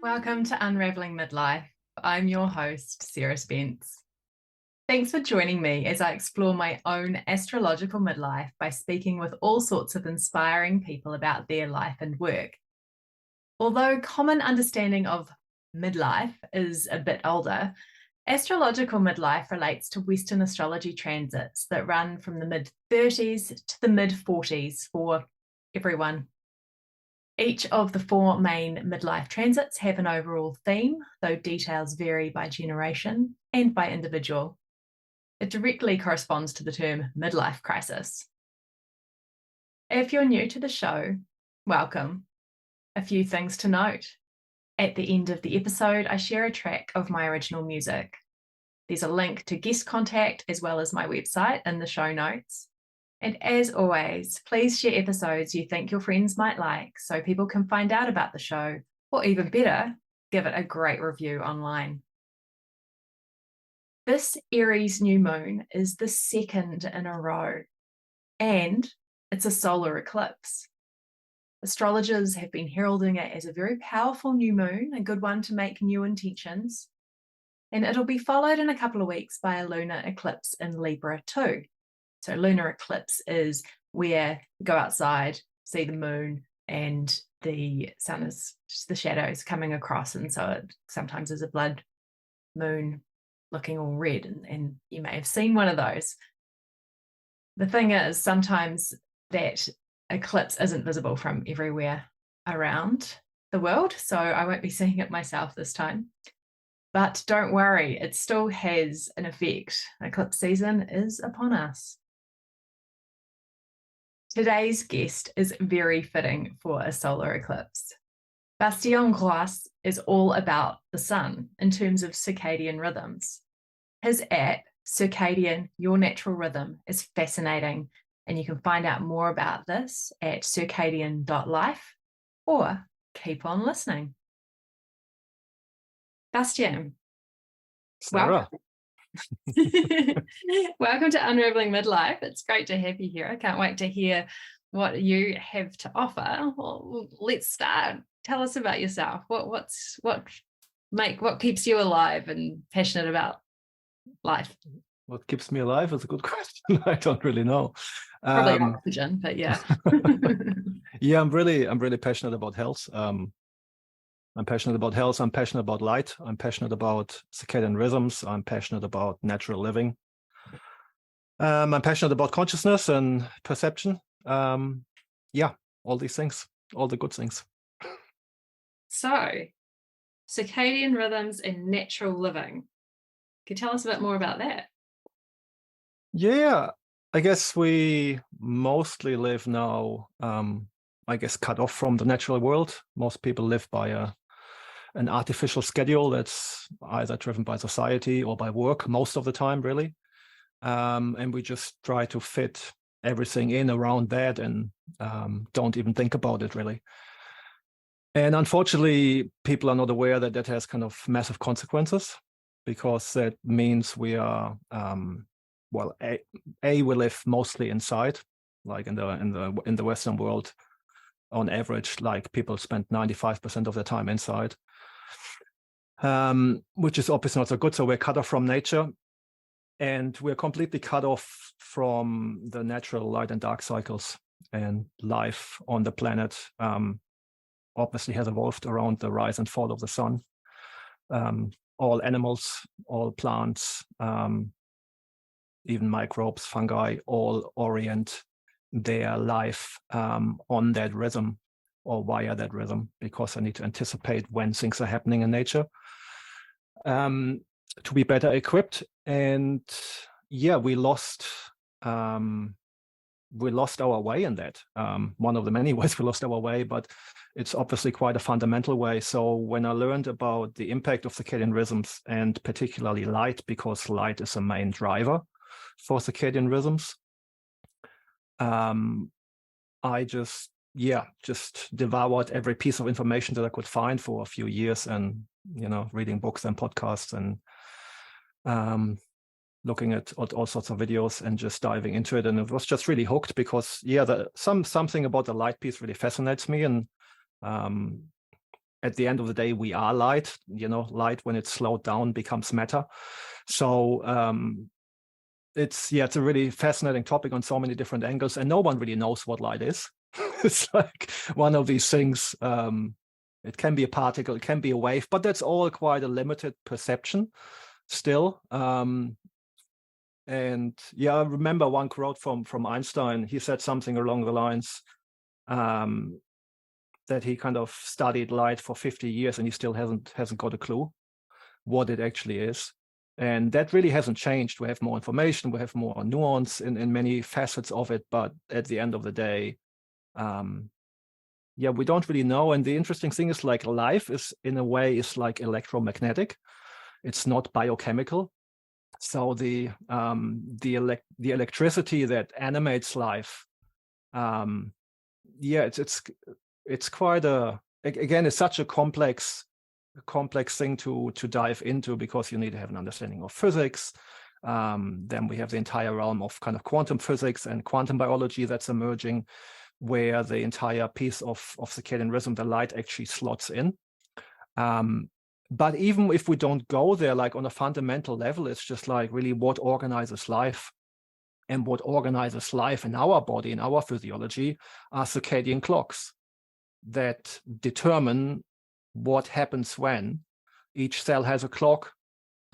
Welcome to Unraveling Midlife. I'm your host, Sarah Spence. Thanks for joining me as I explore my own astrological midlife by speaking with all sorts of inspiring people about their life and work. Although common understanding of midlife is a bit older, astrological midlife relates to Western astrology transits that run from the mid-30s to the mid-40s for everyone. Each of the four main midlife transits have an overall theme, though details vary by generation and by individual. It directly corresponds to the term midlife crisis. If you're new to the show, welcome. A few things to note. At the end of the episode, I share a track of my original music. There's a link to guest contact as well as my website in the show notes. And as always, please share episodes you think your friends might like so people can find out about the show, or even better, give it a great review online. This Aries new moon is the second in a row, and it's a solar eclipse. Astrologers have been heralding it as a very powerful new moon, a good one to make new intentions. And it'll be followed in a couple of weeks by a lunar eclipse in Libra too. So lunar eclipse is where you go outside, see the moon, and the sun is just the shadows coming across. And so it sometimes is a blood moon looking all red. And you may have seen one of those. The thing is, sometimes that eclipse isn't visible from everywhere around the world. So I won't be seeing it myself this time. But don't worry, it still has an effect. Eclipse season is upon us. Today's guest is very fitting for a solar eclipse. Bastian Groiss is all about the sun in terms of circadian rhythms. His app, Circadian, Your Natural Rhythm, is fascinating, and you can find out more about this at circadian.life or keep on listening. Bastian, Sarah. welcome. Welcome to Unraveling Midlife. It's great to have you here. I can't wait to hear what you have to offer. Well, let's start. Tell us about yourself. What keeps you alive and passionate about life? What keeps me alive is a good question. I don't really know. Probably oxygen, but yeah. Yeah, I'm really passionate about health. I'm passionate about health. I'm passionate about light. I'm passionate about circadian rhythms. I'm passionate about natural living. I'm passionate about consciousness and perception. Yeah, all these things, all the good things. So, circadian rhythms and natural living. Can you tell us a bit more about that? Yeah, I guess we mostly live now, cut off from the natural world. Most people live by an artificial schedule that's either driven by society or by work most of the time, really. And we just try to fit everything in around that and don't even think about it, really. And unfortunately, people are not aware that that has kind of massive consequences, because that means we are, we live mostly inside, like in the Western world. On average, like people spend 95% of their time inside, which is obviously not so good. So we're cut off from nature, and we're completely cut off from the natural light and dark cycles. And life on the planet obviously has evolved around the rise and fall of the sun. All animals, all plants, even microbes, fungi, all orient their life on that rhythm or via that rhythm, because I need to anticipate when things are happening in nature to be better equipped. And yeah, we lost our way in that. One of the many ways we lost our way, but it's obviously quite a fundamental way. So when I learned about the impact of circadian rhythms, and particularly light, because light is a main driver for circadian rhythms, I just devoured every piece of information that I could find for a few years, and reading books and podcasts and looking at all sorts of videos and just diving into it. And it was just really hooked, because something about the light piece really fascinates me. And at the end of the day, we are light. Light, when it's slowed down, becomes matter. So it's a really fascinating topic on so many different angles, and no one really knows what light is. It's like one of these things. It can be a particle, it can be a wave, but that's all quite a limited perception still. And I remember one quote from Einstein. He said something along the lines that he kind of studied light for 50 years and he still hasn't got a clue what it actually is. And that really hasn't changed. We have more information, we have more nuance in many facets of it, but at the end of the day, we don't really know. And the interesting thing is, like, life is, in a way, is like electromagnetic. It's not biochemical. So the electricity that animates life, it's quite it's such a complex thing to dive into, because you need to have an understanding of physics. Then we have the entire realm of kind of quantum physics and quantum biology that's emerging, where the entire piece of circadian rhythm, the light, actually slots in. But even if we don't go there, like on a fundamental level, it's just like really what organizes life. And what organizes life in our body, in our physiology, are circadian clocks that determine what happens when. Each cell has a clock,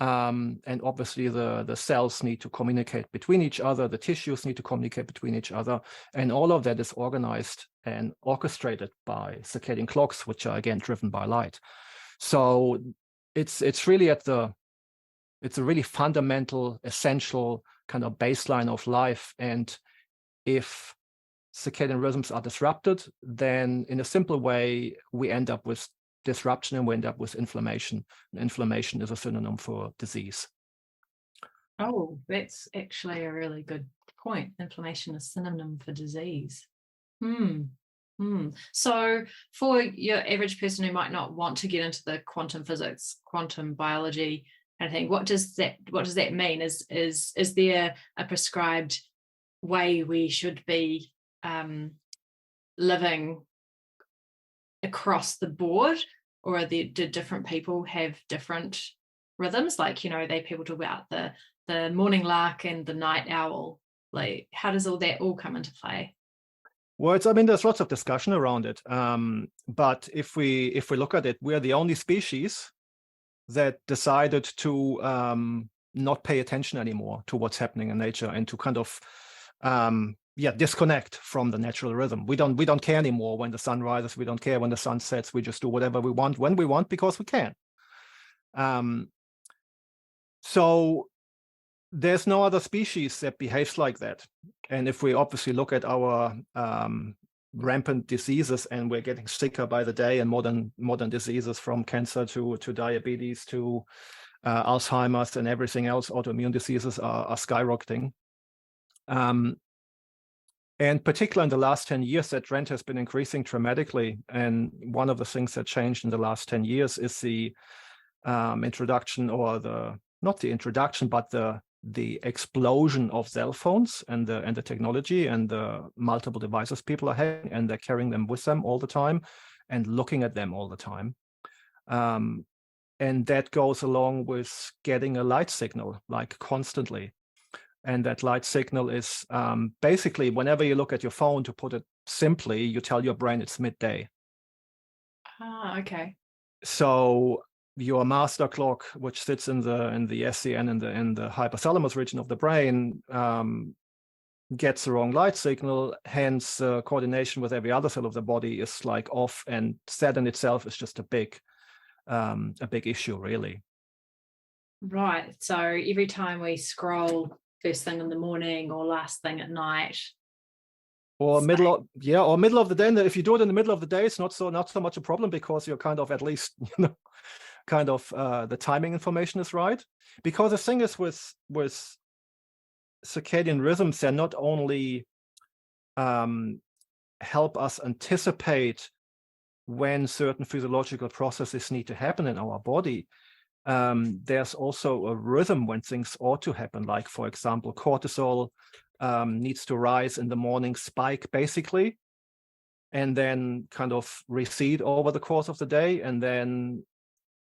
and obviously the cells need to communicate between each other, the tissues need to communicate between each other, and all of that is organized and orchestrated by circadian clocks, which are again driven by light. So it's really it's a really fundamental, essential kind of baseline of life. And if circadian rhythms are disrupted, then in a simple way, we end up with disruption and we end up with inflammation. And inflammation is a synonym for disease. Oh, that's actually a really good point. Inflammation is a synonym for disease. So for your average person who might not want to get into the quantum physics, quantum biology kind of thing, what does that mean? Is there a prescribed way we should be living across the board, or do different people have different rhythms? Like, people talk about the morning lark and the night owl. Like, how does all that all come into play? Well, there's lots of discussion around it. But if we look at it, we're the only species that decided to not pay attention anymore to what's happening in nature, and to kind of disconnect from the natural rhythm. We don't care anymore when the sun rises. We don't care when the sun sets. We just do whatever we want when we want, because we can. So there's no other species that behaves like that. And if we obviously look at our rampant diseases, and we're getting sicker by the day, and modern diseases from cancer to diabetes to Alzheimer's and everything else, autoimmune diseases are skyrocketing. And particularly in the last 10 years, that trend has been increasing dramatically. And one of the things that changed in the last 10 years is the introduction, or not the introduction, but the explosion of cell phones and the technology and the multiple devices people are having, and they're carrying them with them all the time and looking at them all the time. And that goes along with getting a light signal, like, constantly. And that light signal is basically, whenever you look at your phone, to put it simply, you tell your brain it's midday. Okay. So your master clock, which sits in the SCN, in the hypothalamus region of the brain, gets the wrong light signal. Hence, coordination with every other cell of the body is like off, and that in itself is just a big issue, really. Right. So every time we scroll first thing in the morning or last thing at night, or middle of the day. And if you do it in the middle of the day, it's not so much a problem, because you're kind of, at least, kind of the timing information is right. Because the thing is, with circadian rhythms, they're not only help us anticipate when certain physiological processes need to happen in our body. There's also a rhythm when things ought to happen, like, for example, cortisol needs to rise in the morning, spike basically and then kind of recede over the course of the day. And then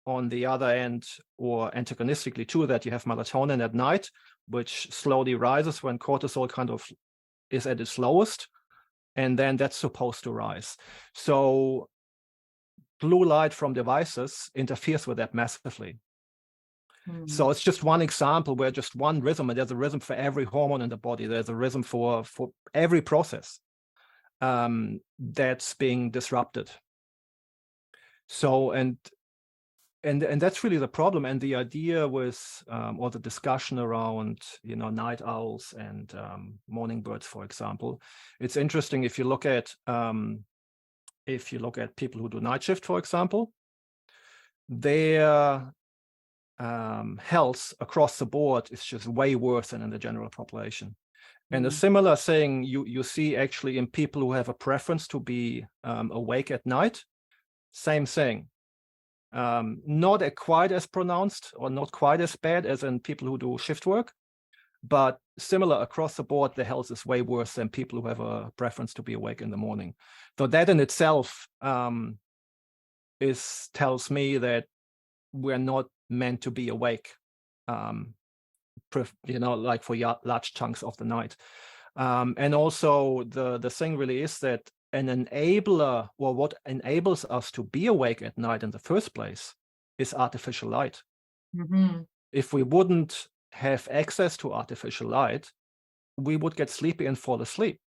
on the other end, or antagonistically to that, you have melatonin at night, which slowly rises when cortisol kind of is at its lowest. And then that's supposed to rise. So blue light from devices interferes with that massively. So it's just one example where just one rhythm, and there's a rhythm for every hormone in the body. There's a rhythm for every process that's being disrupted. So, and that's really the problem. And the idea with, or the discussion around, night owls and morning birds, for example, it's interesting if you look at people who do night shift, for example, their health across the board is just way worse than in the general population. And a similar thing you see actually in people who have a preference to be awake at night. Same thing. Not quite as pronounced or not quite as bad as in people who do shift work, but similar across the board, the health is way worse than people who have a preference to be awake in the morning. So that in itself tells me that we're not meant to be awake, like for large chunks of the night. And also the thing really is that an enabler, or what enables us to be awake at night in the first place, is artificial light. If we wouldn't have access to artificial light, we would get sleepy and fall asleep.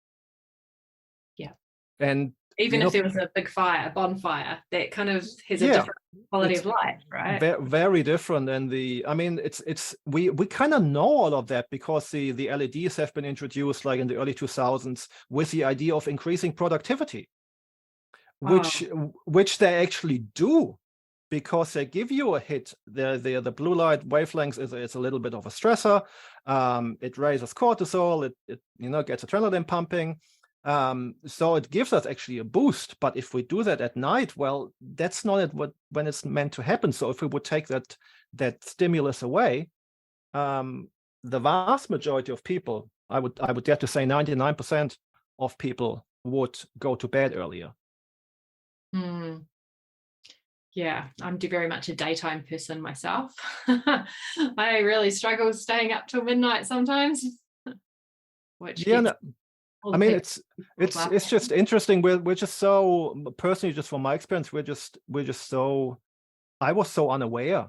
Yeah. And even if there was a big fire, a bonfire, that kind of has a different quality of light, right? Very different. And we kind of know all of that because the LEDs have been introduced like in the early 2000s with the idea of increasing productivity, which they actually do, because they give you a hit. The blue light wavelengths is a little bit of a stressor. It raises cortisol. It gets adrenaline pumping. So it gives us actually a boost. But if we do that at night, well, that's not when it's meant to happen. So if we would take that stimulus away, the vast majority of people, I would dare to say 99% of people, would go to bed earlier. Yeah, I'm very much a daytime person myself. I really struggle staying up till midnight sometimes. I mean, it's just interesting. We're just so, personally, just from my experience, we're just so, I was so unaware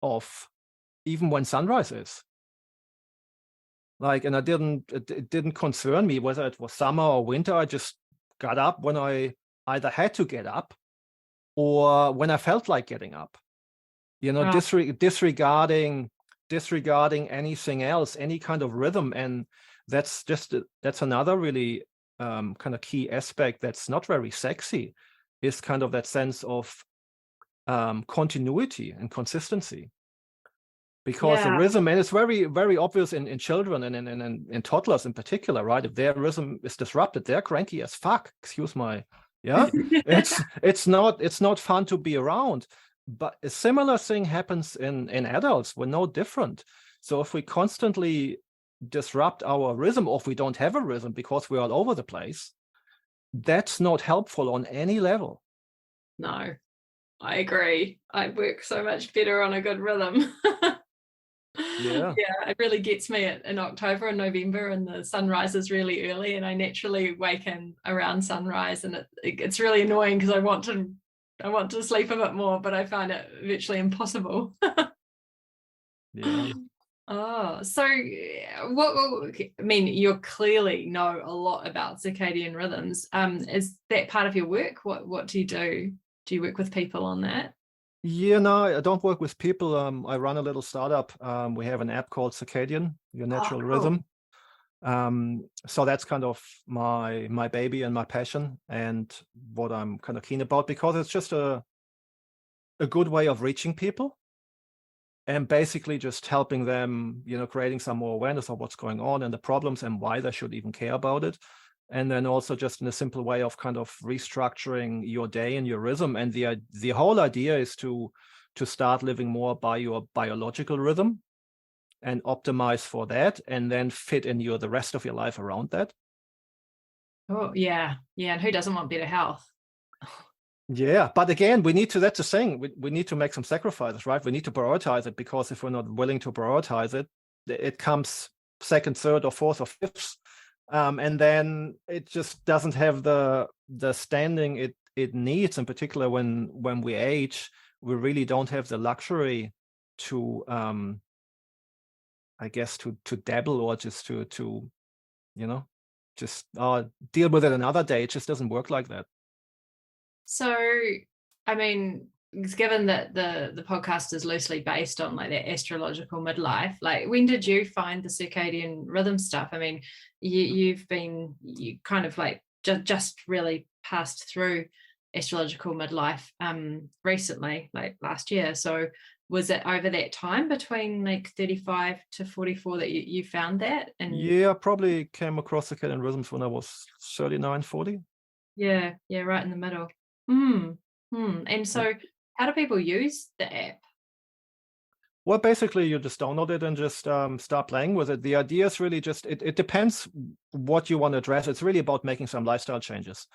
of even when sunrise is. Like, and it didn't concern me whether it was summer or winter. I just got up when I either had to get up or when I felt like getting up, disregarding anything else, any kind of rhythm. And that's another really kind of key aspect that's not very sexy, is kind of that sense of continuity and consistency. Because the rhythm, and it's very, very obvious in children and in toddlers in particular, right? If their rhythm is disrupted, they're cranky as fuck. Excuse my, it's not fun to be around. But a similar thing happens in adults. We're no different. So if we constantly disrupt our rhythm, or if we don't have a rhythm because we're all over the place, that's not helpful on any level. No, I agree. I work so much better on a good rhythm. Yeah, it really gets me in October and November, and the sun rises really early, and I naturally wake in around sunrise, and it's really annoying because I want to sleep a bit more, but I find it virtually impossible. Oh, so you clearly know a lot about circadian rhythms. Is that part of your work? What do you do? Do you work with people on that? Yeah, no, I don't work with people. I run a little startup. We have an app called Circadian, Your Natural Rhythm. So that's kind of my baby and my passion, and what I'm kind of keen about, because it's just a good way of reaching people and basically just helping them, creating some more awareness of what's going on and the problems and why they should even care about it. And then also just in a simple way of kind of restructuring your day and your rhythm. And the whole idea is to start living more by your biological rhythm and optimize for that, and then fit in the rest of your life around that. Oh, yeah. Yeah. And who doesn't want better health? Yeah, but again, that's the thing. We need to make some sacrifices, right? We need to prioritize it, because if we're not willing to prioritize it, it comes second, third, or fourth, or fifth, and then it just doesn't have the standing it needs. In particular, when we age, we really don't have the luxury to, I guess, to dabble, or just to just deal with it another day. It just doesn't work like that. So, I mean, given that the podcast is loosely based on like that astrological midlife, like when did you find the circadian rhythm stuff? I mean, you kind of like just really passed through astrological midlife recently, like last year. So was it over that time between like 35 to 44 that you found that? And Yeah, I probably came across circadian rhythms when I was 39, 40. yeah, right in the middle. Hmm. And Yeah. so how do people use the app? Well, basically, you just download it and just start playing with it. The idea is really just, it depends what you want to address. It's really about making some lifestyle changes.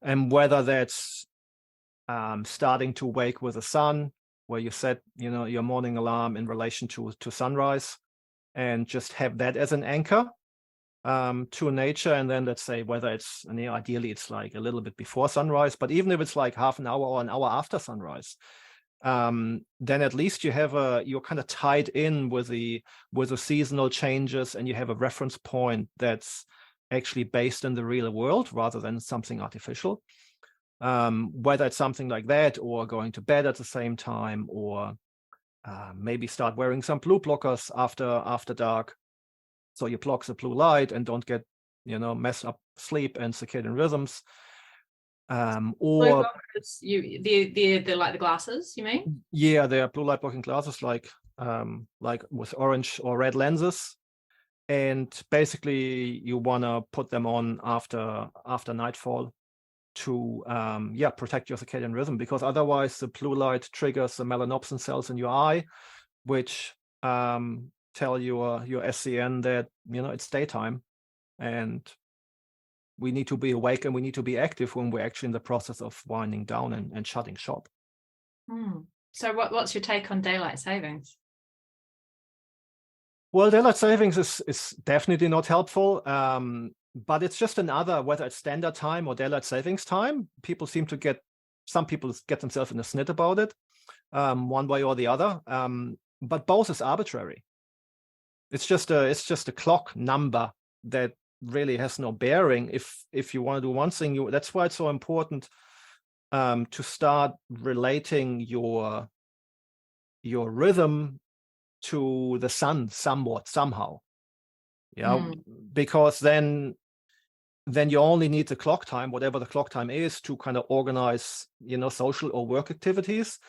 And whether that's starting to wake with the sun, where you set, your morning alarm in relation to sunrise, and just have that as an anchor to nature. And then let's say whether it's, ideally it's like a little bit before sunrise, but even if it's like half an hour or an hour after sunrise, then at least you're kind of tied in with the seasonal changes, and you have a reference point that's actually based in the real world rather than something artificial. Whether it's something like that, or going to bed at the same time, or maybe start wearing some blue blockers after dark, so you block the blue light and don't get mess up sleep and circadian rhythms. Or they're like the glasses, you mean? yeah, there are blue light blocking glasses, like with orange or red lenses, and basically you want to put them on after nightfall to protect your circadian rhythm, because otherwise the blue light triggers the melanopsin cells in your eye, which tell your SCN that it's daytime, and we need to be awake and we need to be active when we're actually in the process of winding down and shutting shop. So what's your take on daylight savings? Well, daylight savings is definitely not helpful, but it's just another, whether it's standard time or daylight savings time, some people get themselves in a snit about it, one way or the other, but both is arbitrary. It's just a clock number that really has no bearing. If you want to do one thing, that's why it's so important to start relating your rhythm to the sun somehow. Because then you only need the clock time, whatever the clock time is, to kind of organize social or work activities.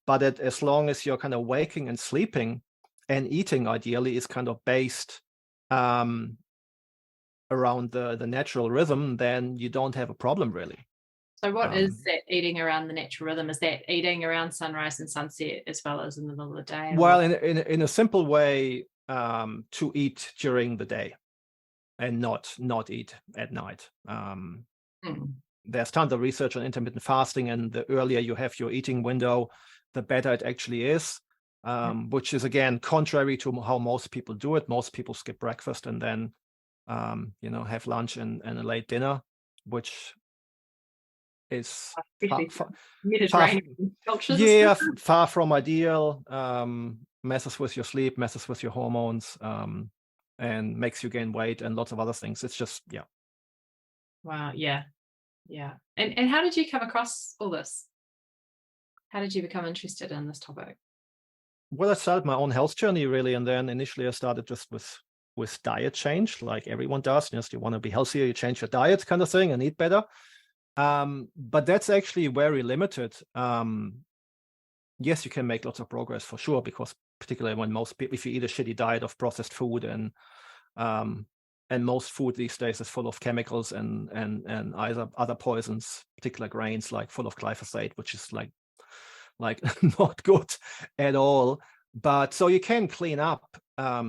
But as long as you're kind of waking and sleeping and eating, ideally, is kind of based around the natural rhythm, then you don't have a problem, really. So what is that eating around the natural rhythm? Is that eating around sunrise and sunset as well as in the middle of the day? Well, in a simple way, to eat during the day and not eat at night. There's tons of research on intermittent fasting, and the earlier you have your eating window, the better it actually is, which is, again, contrary to how most people do it. Most people skip breakfast and then have lunch and a late dinner, which is far from ideal, messes with your sleep, messes with your hormones, and makes you gain weight and lots of other things. It's just, Wow. Yeah. And how did you come across all this? How did you become interested in this topic? Well, I started my own health journey, really, and then initially I started just with diet change, like everyone does. You want to be healthier, you change your diet, kind of thing, and eat better. But that's actually very limited. Yes, you can make lots of progress for sure, because particularly when most people, if you eat a shitty diet of processed food, and most food these days is full of chemicals and either other poisons, particular grains, like full of glyphosate, which is like not good at all. But so you can clean up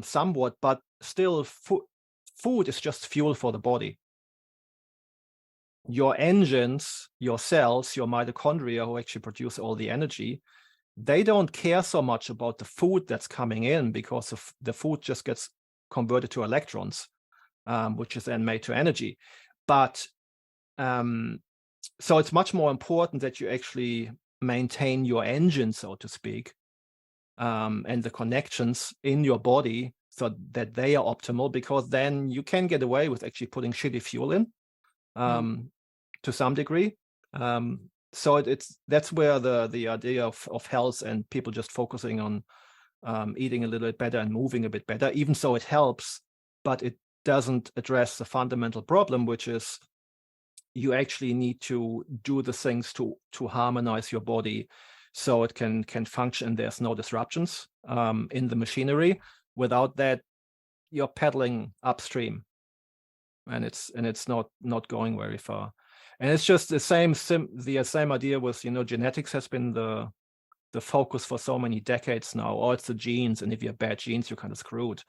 somewhat, but still food is just fuel for the body. your engines, your cells, your mitochondria, who actually produce all the energy, they don't care so much about the food that's coming in, because the food just gets converted to electrons, which is then made to energy. But so it's much more important that you actually maintain your engine, so to speak, and the connections in your body so that they are optimal, because then you can get away with actually putting shitty fuel in to some degree. So that's where the idea of health and people just focusing on eating a little bit better and moving a bit better, even so it helps, but it doesn't address the fundamental problem, which is you actually need to do the things to harmonize your body so it can function. There's no disruptions in the machinery. Without that, you're pedaling upstream, and it's not going very far. And it's just the same idea with, genetics has been the focus for so many decades now. Or it's the genes, and if you have bad genes, you're kind of screwed.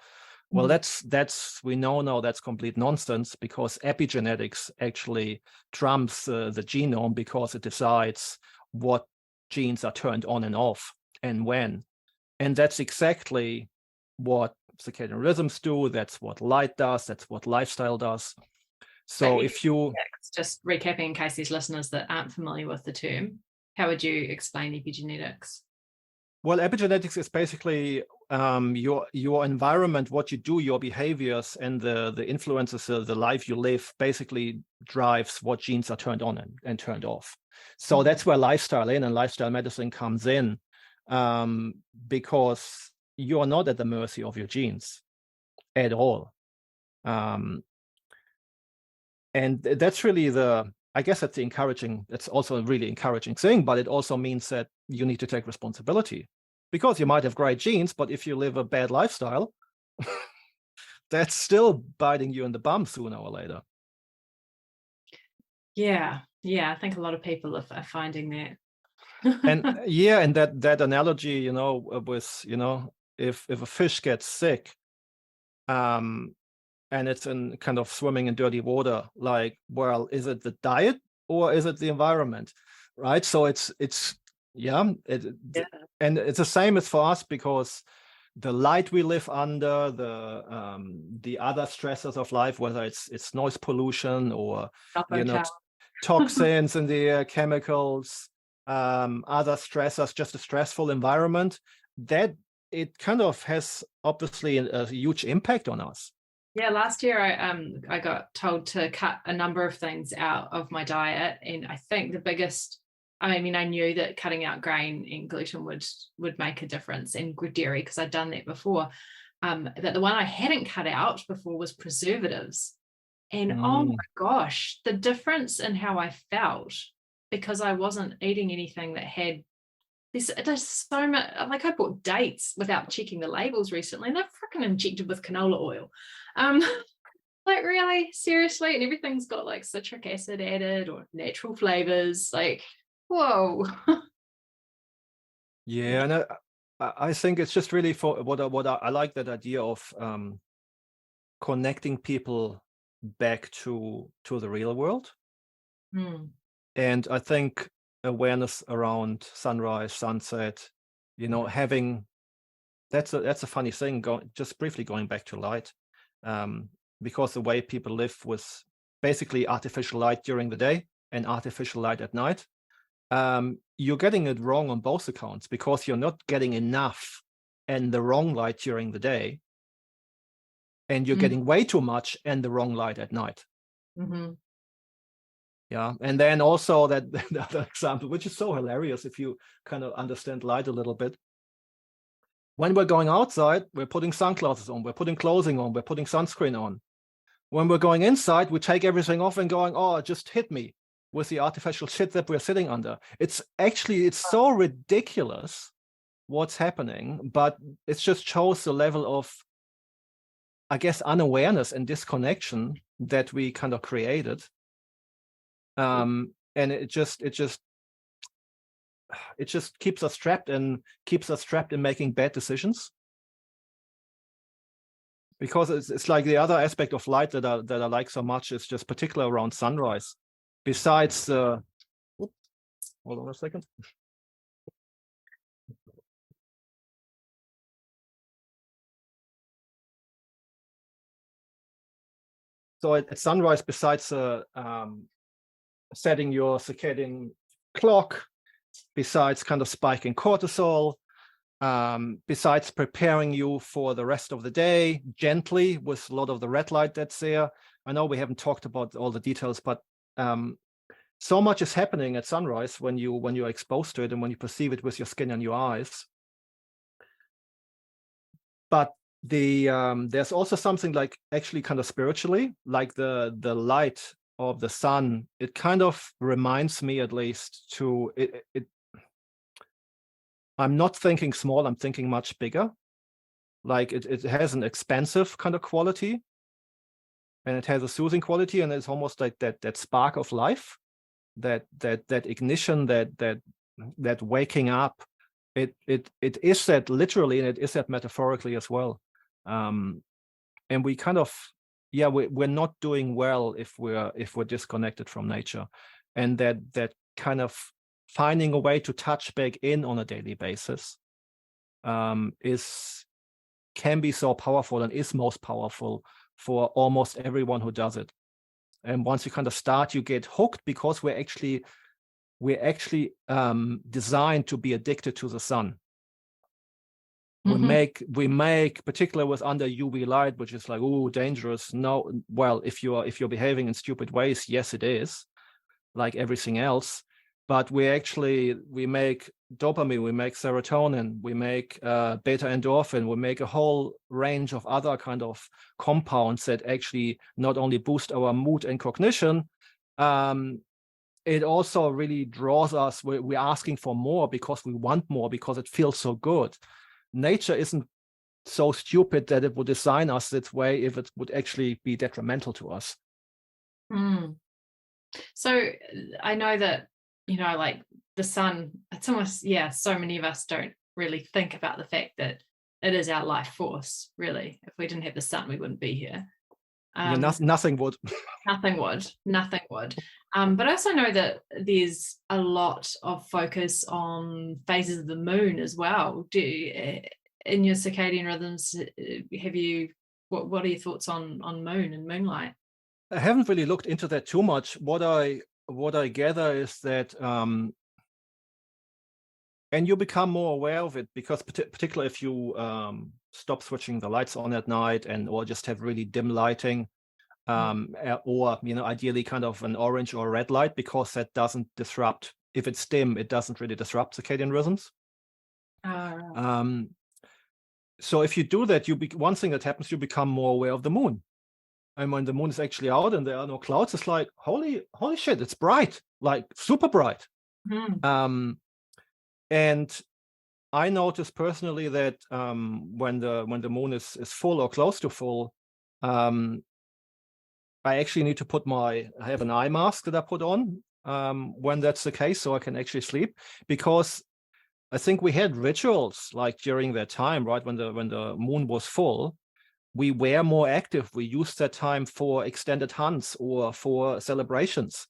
Well, that's we know now that's complete nonsense, because epigenetics actually trumps the genome, because it decides what genes are turned on and off and when. And that's exactly what circadian rhythms do. That's what light does. That's what lifestyle does. So if you just recapping in case there's listeners that aren't familiar with the term, how would you explain epigenetics? Well, epigenetics is basically your environment, what you do, your behaviors, and the influences, the life you live, basically drives what genes are turned on and turned off. So that's where lifestyle and lifestyle medicine comes in, because you are not at the mercy of your genes at all. And that's really I guess that's also a really encouraging thing, but it also means that you need to take responsibility, because you might have great genes, but if you live a bad lifestyle, that's still biting you in the bum sooner or later. Yeah. I think a lot of people are finding that. And that analogy, with, if a fish gets sick, and it's in kind of swimming in dirty water, like, well, is it the diet or is it the environment, right? So and it's the same as for us, because the light we live under, the other stressors of life, whether it's noise pollution or toxins in the air, chemicals, other stressors, just a stressful environment, that it kind of has obviously a huge impact on us. Yeah, last year I got told to cut a number of things out of my diet, and I think the biggest, I knew that cutting out grain and gluten would make a difference, and dairy, because I'd done that before. That the one I hadn't cut out before was preservatives, and oh my gosh, the difference in how I felt, because I wasn't eating anything that had there's so much. Like, I bought dates without checking the labels recently, and they're freaking injected with canola oil. Like, really, seriously, and everything's got like citric acid added or natural flavors. Like, whoa. Yeah, and I think it's just really for what I like, that idea of connecting people back to the real world. And I think awareness around sunrise, sunset, having that's a funny thing, just briefly going back to light, because the way people live with basically artificial light during the day and artificial light at night, you're getting it wrong on both accounts, because you're not getting enough and the wrong light during the day, and you're getting way too much and the wrong light at night. Yeah, and then also that the other example, which is so hilarious if you kind of understand light a little bit. When we're going outside, we're putting sunglasses on, we're putting clothing on, we're putting sunscreen on. When we're going inside, we take everything off and going, oh, it just hit me with the artificial shit that we're sitting under. It's so ridiculous what's happening, but it just shows the level of, I guess, unawareness and disconnection that we kind of created. And it just keeps us trapped in making bad decisions, because it's like the other aspect of light that I like so much is just particular around sunrise. besides the, hold on a second. So at sunrise, besides setting your circadian clock, besides kind of spiking cortisol, besides preparing you for the rest of the day gently with a lot of the red light that's there. I know we haven't talked about all the details, but so much is happening at sunrise when you're exposed to it and when you perceive it with your skin and your eyes. But there's also something like actually kind of spiritually, like the light of the sun. It kind of reminds me, at least, to it. I'm not thinking small, I'm thinking much bigger. Like it has an expansive kind of quality, and it has a soothing quality, and it's almost like that spark of life, that ignition, that waking up. It is that literally, and it is that metaphorically as well. And we kind of, we're not doing well if we're disconnected from nature, and that kind of finding a way to touch back in on a daily basis can be so powerful, and is most powerful for almost everyone who does it. And once you kind of start, you get hooked, because we're actually designed to be addicted to the sun. Mm-hmm. We make particularly with under UV light, which is like, oh, dangerous. No, well, if you're behaving in stupid ways, yes, it is, like everything else. But we make dopamine, we make serotonin, we make beta endorphin, we make a whole range of other kind of compounds that actually not only boost our mood and cognition, it also really draws us. We're asking for more because we want more, because it feels so good. Nature isn't so stupid that it would design us this way if it would actually be detrimental to us. So I know that, like the sun, it's almost, so many of us don't really think about the fact that it is our life force, really. If we didn't have the sun, we wouldn't be here. Nothing would. Nothing would. But I also know that there's a lot of focus on phases of the moon as well. In your circadian rhythms, what are your thoughts on moon and moonlight? I haven't really looked into that too much. What I gather is that, and you become more aware of it, because particularly if you stop switching the lights on at night, or just have really dim lighting, or ideally kind of an orange or red light, because that doesn't disrupt. If it's dim, it doesn't really disrupt circadian rhythms. So if you do that, one thing that happens, you become more aware of the moon. And when the moon is actually out and there are no clouds, it's like, holy shit, it's bright, like super bright. And I noticed personally that when the moon is full or close to full, I actually need to I have an eye mask that I put on when that's the case, so I can actually sleep, because I think we had rituals like during that time, right? When the moon was full, we were more active. We used that time for extended hunts or for celebrations,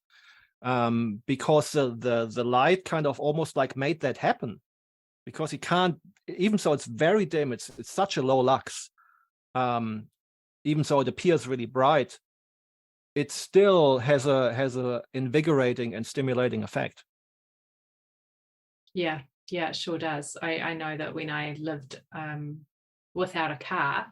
because the light kind of almost like made that happen, because you can't, even though it's very dim, it's such a low lux, even though it appears really bright, it still has a invigorating and stimulating effect. Yeah, it sure does. I know that when I lived without a car,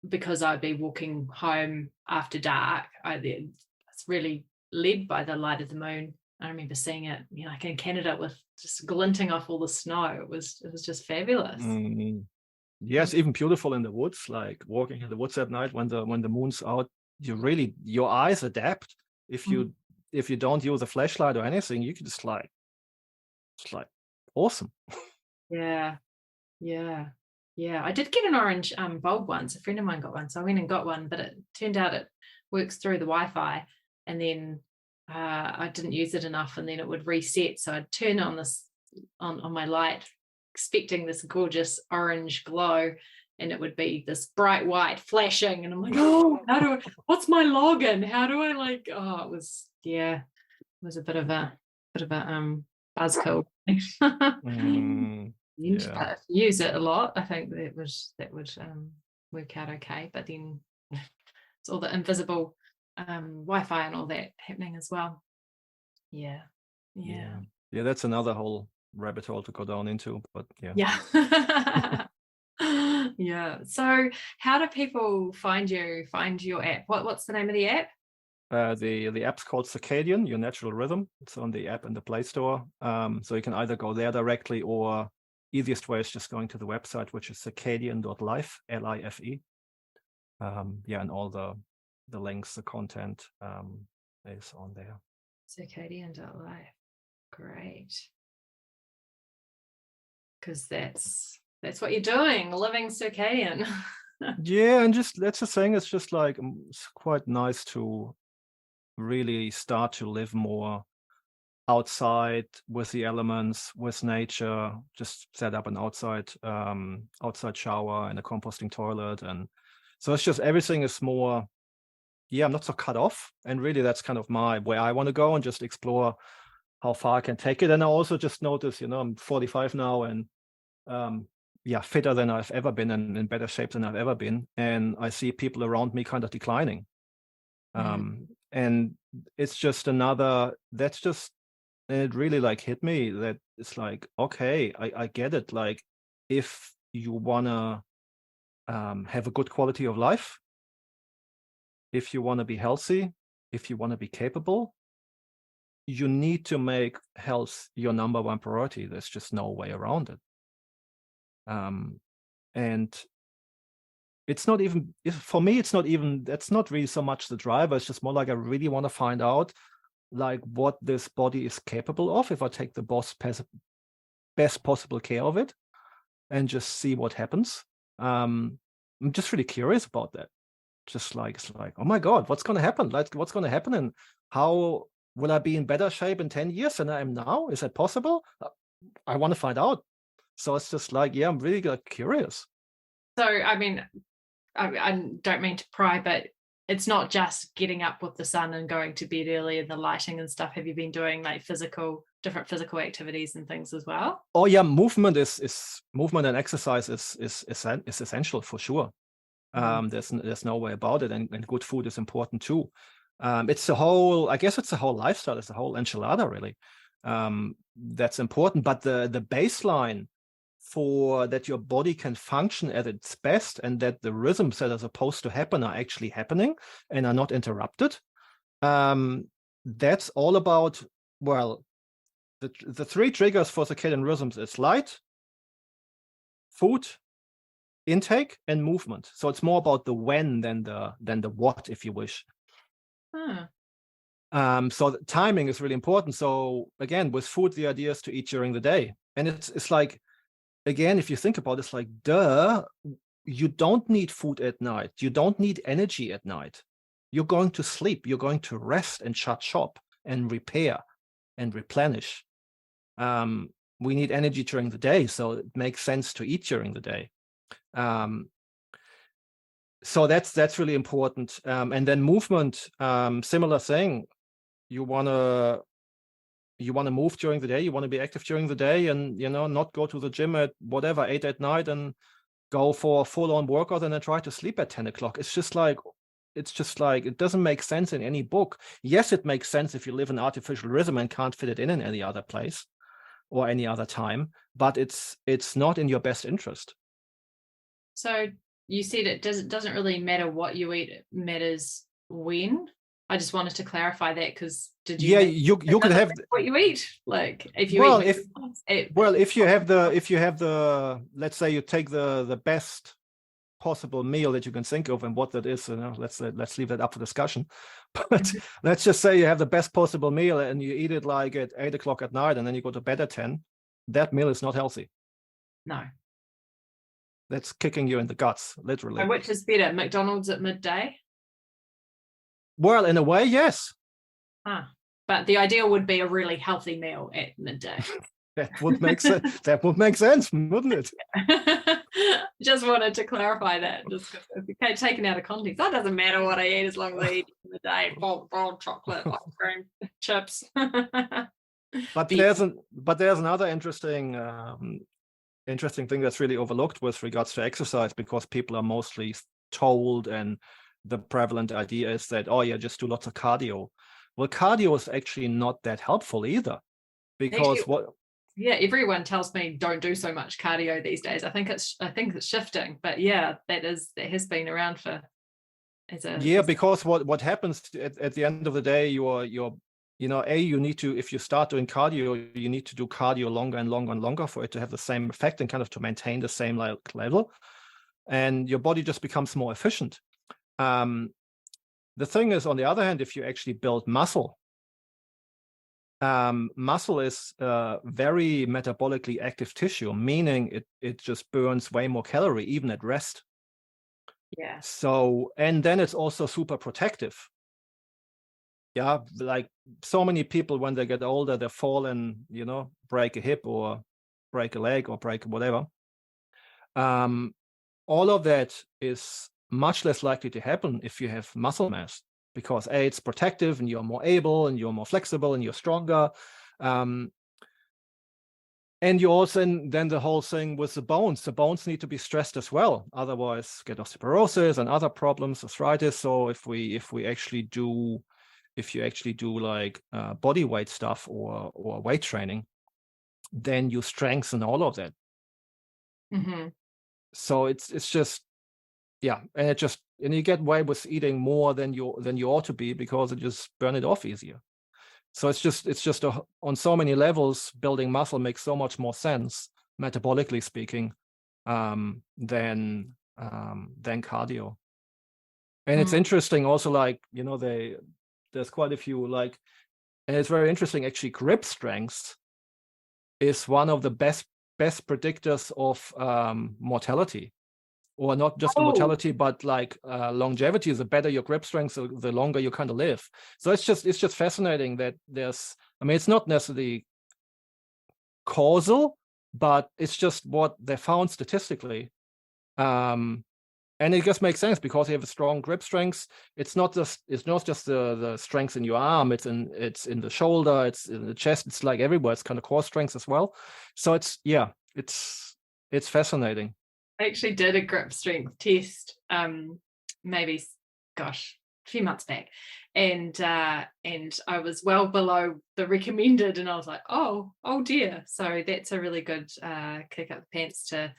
because I'd be walking home after dark, it's really led by the light of the moon. I remember seeing it, like in Canada, with just glinting off all the snow. It was just fabulous. Yes, even beautiful in the woods, like walking in the woods at night when the moon's out. Your eyes adapt. If you don't use a flashlight or anything, you can just it's like awesome. Yeah. I did get an orange bulb once. A friend of mine got one, so I went and got one, but it turned out it works through the Wi-Fi, and then I didn't use it enough, and then it would reset. So I'd turn on this on my light, expecting this gorgeous orange glow, and it would be this bright white flashing, and I'm like, oh, what's my login? How do I like? Oh, it was a bit of a buzzkill. Yeah. Use it a lot. I think that would work out okay. But then it's all the invisible Wi-Fi and all that happening as well. Yeah. That's another whole rabbit hole to go down into, but yeah. Yeah. So how do people find your app? What's the name of the app? The app's called Circadian, Your Natural Rhythm. It's on the app in the Play Store. So you can either go there directly, or easiest way is just going to the website, which is circadian.life, L-I-F-E. And all the links, the content is on there. Circadian.life. Great. Because that's what you're doing, living circadian. Yeah, and just that's the thing. It's just like it's quite nice to really start to live more outside with the elements, with nature. Just set up an outside shower and a composting toilet, and so it's just everything is more. Yeah, I'm not so cut off, and really that's kind of where I want to go and just explore how far I can take it. And I also just notice, I'm 45 now, and fitter than I've ever been, and in better shape than I've ever been. And I see people around me kind of declining. And it's just it really like hit me that it's like, okay, I get it. Like if you want to have a good quality of life, if you want to be healthy, if you want to be capable, you need to make health your number one priority. There's just no way around it. And it's not even, for me, that's not really so much the driver. It's just more like I really want to find out like what this body is capable of if I take the best possible care of it and just see what happens. I'm just really curious about that. Just like, it's like, oh my God, what's going to happen? Like, what's going to happen, and how will I be in better shape in 10 years than I am now? Is that possible? I want to find out. So it's just like, I'm really like curious. So, I mean, I don't mean to pry, but it's not just getting up with the sun and going to bed early and the lighting and stuff. Have you been doing like different physical activities and things as well? Oh yeah, movement and exercise is essential for sure. There's no way about it, and good food is important too. It's the whole lifestyle, it's the whole enchilada really. That's important, but the baseline for that your body can function at its best, and that the rhythms that are supposed to happen are actually happening and are not interrupted. That's all about, well, the three triggers for circadian rhythms is light, food intake, and movement. So it's more about the when than the what, if you wish. So the timing is really important. So again, with food, the idea is to eat during the day, and it's like, again, if you think about it, it's like, you don't need food at night. You don't need energy at night. You're going to sleep. You're going to rest and shut shop and repair and replenish. We need energy during the day, so it makes sense to eat during the day. So that's really important. And then movement, similar thing. You want to move during the day. You want to be active during the day, and not go to the gym at 8 at night and go for a full-on workout and then try to sleep at 10 o'clock. It's just like it doesn't make sense in any book. Yes, it makes sense if you live in artificial rhythm and can't fit it in any other place or any other time, but it's not in your best interest. So you said it doesn't really matter what you eat, it matters when. I just wanted to clarify that, because you could have what you eat, like if you if you have the let's say you take the best possible meal that you can think of, and what that is, let's leave that up for discussion. But let's just say you have the best possible meal and you eat it like at 8 o'clock at night, and then you go to bed at 10. That meal is not healthy. No. That's kicking you in the guts, literally. And which is better, McDonald's at midday? Well, in a way, yes. But the ideal would be a really healthy meal at midday. That would make sense. That would make sense, wouldn't it? Just wanted to clarify that. Just okay, taken out of context. That doesn't matter what I eat as long as I eat in the day. Boiled chocolate, ice cream, chips. But there's another interesting thing that's really overlooked with regards to exercise, because people are mostly told, and the prevalent idea is that, oh yeah, just do lots of cardio. Well, cardio is actually not that helpful either, because yeah, everyone tells me don't do so much cardio these days. I think it's shifting, but yeah, that has been around for because what happens at the end of the day, you need to, if you start doing cardio, you need to do cardio longer and longer and longer for it to have the same effect and kind of to maintain the same level, and your body just becomes more efficient. The thing is, on the other hand, if you actually build muscle, muscle is very metabolically active tissue, meaning it just burns way more calorie even at rest. Yeah. So, and then it's also super protective. Yeah, like so many people when they get older, they fall and break a hip or break a leg or break whatever. All of that is much less likely to happen if you have muscle mass, because it's protective and you're more able and you're more flexible and you're stronger. And you also, then the whole thing with the bones need to be stressed as well. Otherwise get osteoporosis and other problems, arthritis. So if you actually do like body weight stuff or weight training, then you strengthen all of that. Mm-hmm. So it's just, yeah, and you get away with eating more than you ought to be, because it just burn it off easier. So it's just on so many levels, building muscle makes so much more sense, metabolically speaking, than cardio. And it's interesting also, like, there's quite a few, like, and it's very interesting actually, grip strength is one of the best predictors of mortality. Or not just mortality, but like longevity. The better your grip strength, the longer you kind of live. So it's just fascinating that it's not necessarily causal, but it's just what they found statistically. And it just makes sense, because you have a strong grip strength. It's not just the strength in your arm. It's in the shoulder. It's in the chest. It's like everywhere. It's kind of core strength as well. So it's fascinating. I actually did a grip strength test, maybe, a few months back, and I was well below the recommended, and I was like, oh dear. So that's a really good kick up the pants to,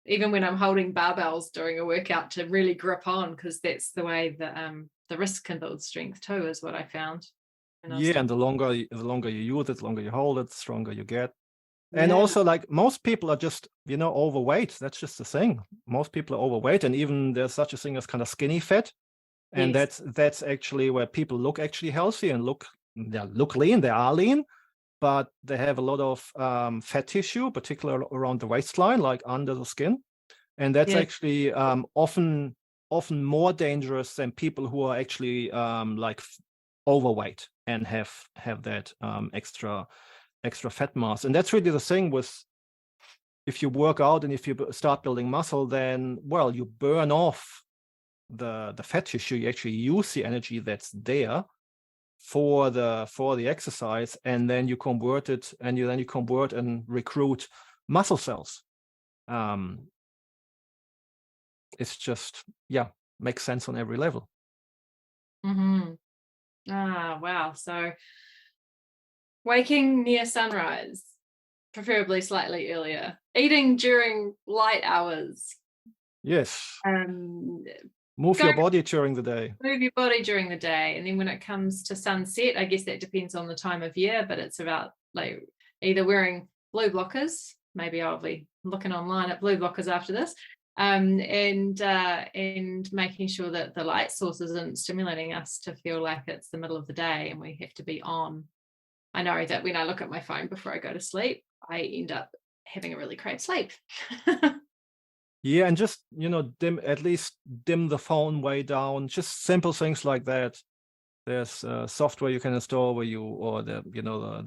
even when I'm holding barbells during a workout, to really grip on, because that's the way that the wrist can build strength too, is what I found. And the longer you use it, the longer you hold it, the stronger you get. And also, like, most people are just, overweight. That's just the thing. Most people are overweight, and even there's such a thing as kind of skinny fat. And that's actually where people look actually healthy and look lean. They are lean, but they have a lot of fat tissue, particularly around the waistline, like under the skin. And that's actually often more dangerous than people who are actually like overweight and have that extra fat mass. And that's really the thing with, if you work out and if you start building muscle, then, well, you burn off the fat tissue. You actually use the energy that's there for the exercise, and then you convert it, and you convert and recruit muscle cells. It's just, makes sense on every level. Mm-hmm. Wow. So waking near sunrise, preferably slightly earlier. Eating during light hours. Yes. Move your body during the day. Move your body during the day. And then when it comes to sunset, I guess that depends on the time of year, but it's about like either wearing blue blockers, maybe I'll be looking online at blue blockers after this, and making sure that the light source isn't stimulating us to feel like it's the middle of the day and we have to be on. I know that when I look at my phone before I go to sleep, I end up having a really crap sleep. Yeah, and just, dim the phone way down, just simple things like that. There's software you can install where the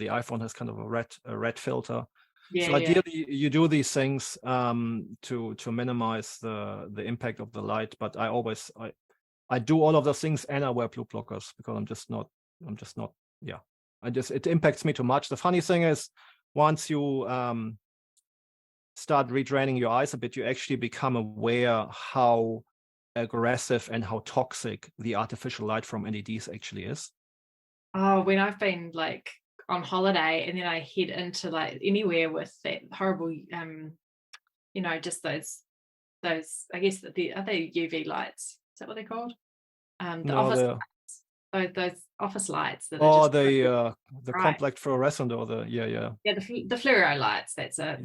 iPhone has kind of a red filter. Yeah, So yeah. ideally, you do these things to minimize the impact of the light. But I do all of those things, and I wear blue blockers because I'm just not. Yeah, it impacts me too much. The funny thing is, once you start retraining your eyes a bit, you actually become aware how aggressive and how toxic the artificial light from LEDs actually is. Oh, when I've been like on holiday and then I head into like anywhere with that horrible just those I guess are they UV lights? Is that what they're called? The No, office lights. Those office lights that are oh, just the right. complex fluorescent, or the the fluoro lights. That's it.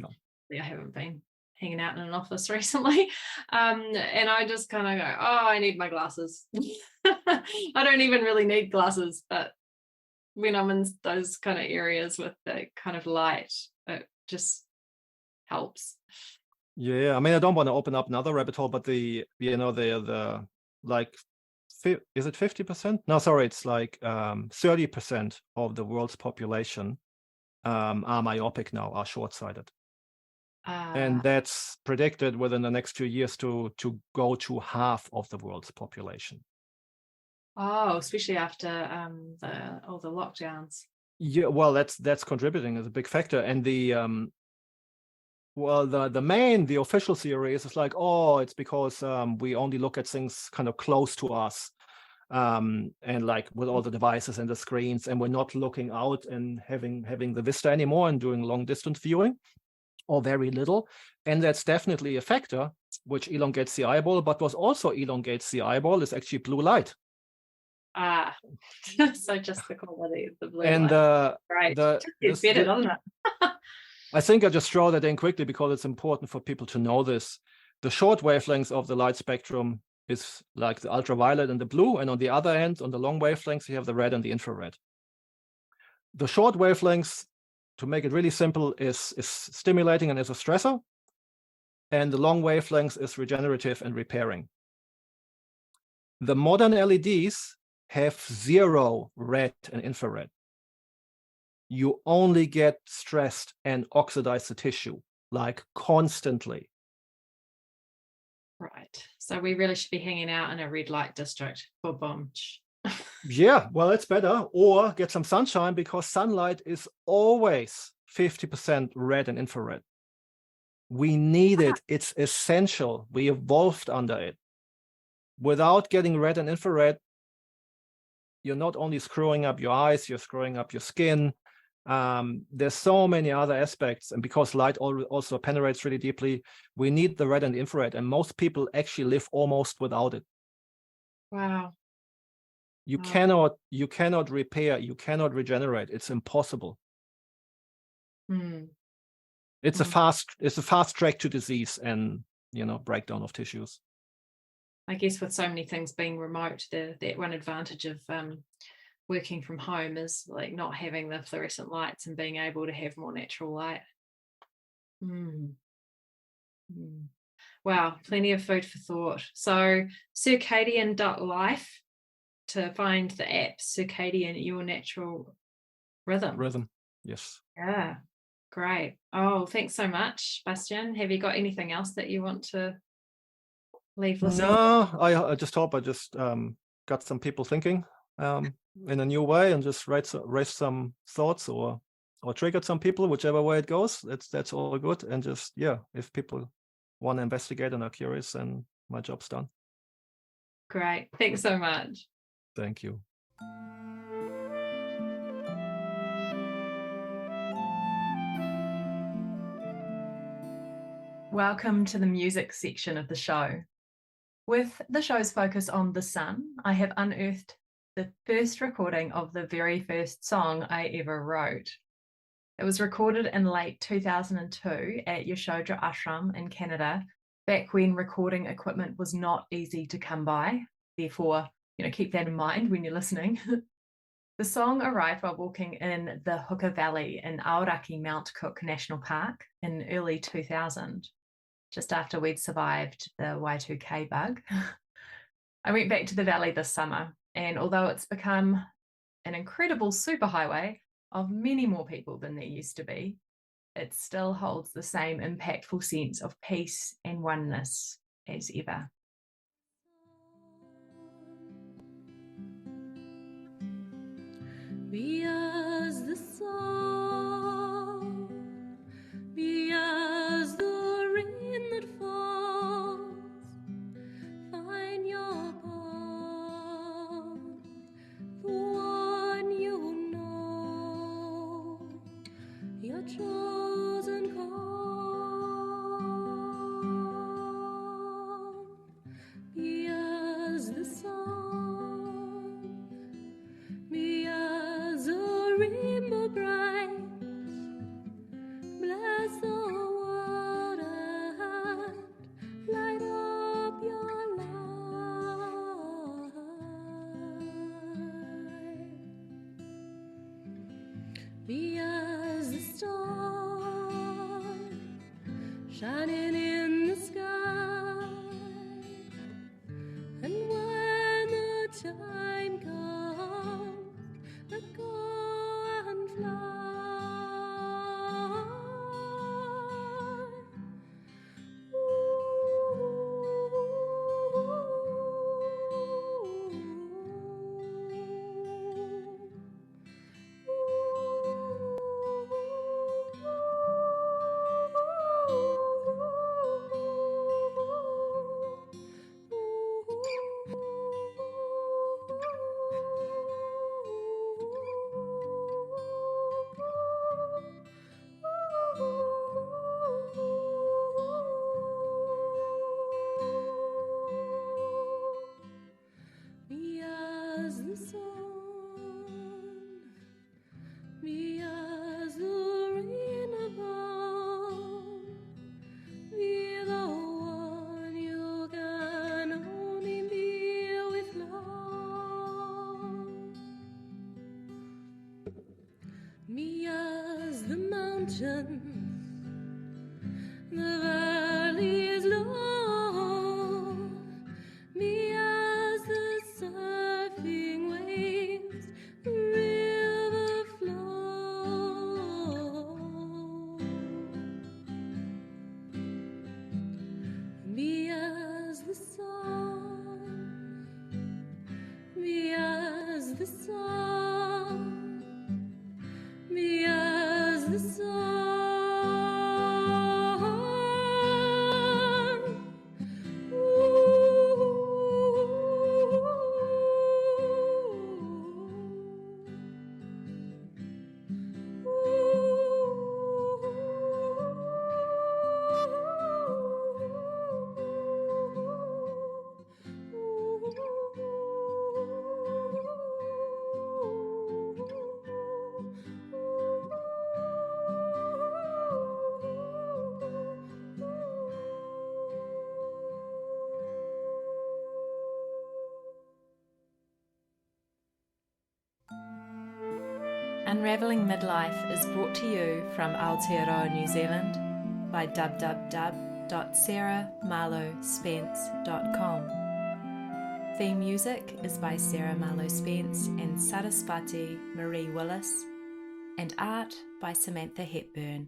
Yeah. I haven't been hanging out in an office recently, and I just kind of go, oh, I need my glasses. I don't even really need glasses, but when I'm in those kind of areas with the kind of light, it just helps. Yeah, I mean, I don't want to open up another rabbit hole, but the like, is it 50%? No, sorry, it's like 30% of the world's population are myopic now, are short-sighted. And that's predicted within the next few years to go to half of the world's population. Oh, especially after all the lockdowns. Yeah, well, that's contributing as a big factor. And the the official theory is like, oh, it's because we only look at things kind of close to us, and like with all the devices and the screens, and we're not looking out and having the vista anymore and doing long distance viewing, or very little. And that's definitely a factor which elongates the eyeball. But what also elongates the eyeball is actually blue light. So just the quality of the blue and light. Right. It's better, doesn't it? I think I just throw that in quickly because it's important for people to know this. The short wavelengths of the light spectrum is like the ultraviolet and the blue, and on the other end, on the long wavelengths, you have the red and the infrared. The short wavelengths, to make it really simple, is stimulating and is a stressor, and the long wavelengths is regenerative and repairing. The modern LEDs have zero red and infrared. You only get stressed and oxidize the tissue, like constantly. Right. So we really should be hanging out in a red light district for bunch. Yeah, well, it's better. Or get some sunshine, because sunlight is always 50% red and infrared. We need it. It's essential. We evolved under it. Without getting red and infrared, you're not only screwing up your eyes, you're screwing up your skin. There's so many other aspects, and because light also penetrates really deeply, we need the red and the infrared, and most people actually live almost without it. Wow. You cannot repair, you cannot regenerate. It's impossible. It's a fast track to disease and breakdown of tissues. I guess with so many things being remote, that one advantage of working from home is like not having the fluorescent lights and being able to have more natural light. Wow, plenty of food for thought. So circadian.life to find the app, Circadian, your natural rhythm. Yes. Yeah, great. Oh, thanks so much, Bastian. Have you got anything else that you want to leave listeners? No, I just hope I just got some people thinking in a new way, and just raised some thoughts or triggered some people, whichever way it goes. That's all good. And just, if people want to investigate and are curious, then my job's done. Great. Thanks so much. Thank you. Welcome to the music section of the show. With the show's focus on the sun, I have unearthed the first recording of the very first song I ever wrote. It was recorded in late 2002 at Yashodhara Ashram in Canada, back when recording equipment was not easy to come by. Therefore, keep that in mind when you're listening. The song arrived while walking in the Hooker Valley in Aoraki Mount Cook National Park in early 2000, just after we'd survived the Y2K bug. I went back to the valley this summer, and although it's become an incredible superhighway of many more people than there used to be, it still holds the same impactful sense of peace and oneness as ever. Be as the sun, be as the rain that falls, find your path, the one you know, your chosen call. Be as the sun, be as a rainbow bright, bless the world and light up your life. Be as the star shining in the sky, and when the time comes, let go and fly. Be as the sun, be as the rain above, be the one you can only be with love. Be as the mountains, the valleys low, be as the surfing waves, the river flow. Be as the sun, be as the sun, be as the sun. Unraveling Midlife is brought to you from Aotearoa, New Zealand by www.sarahmarlowspence.com. Theme music is by Sarah Marlowe Spence and Saraswati Marie Willis, and art by Samantha Hepburn.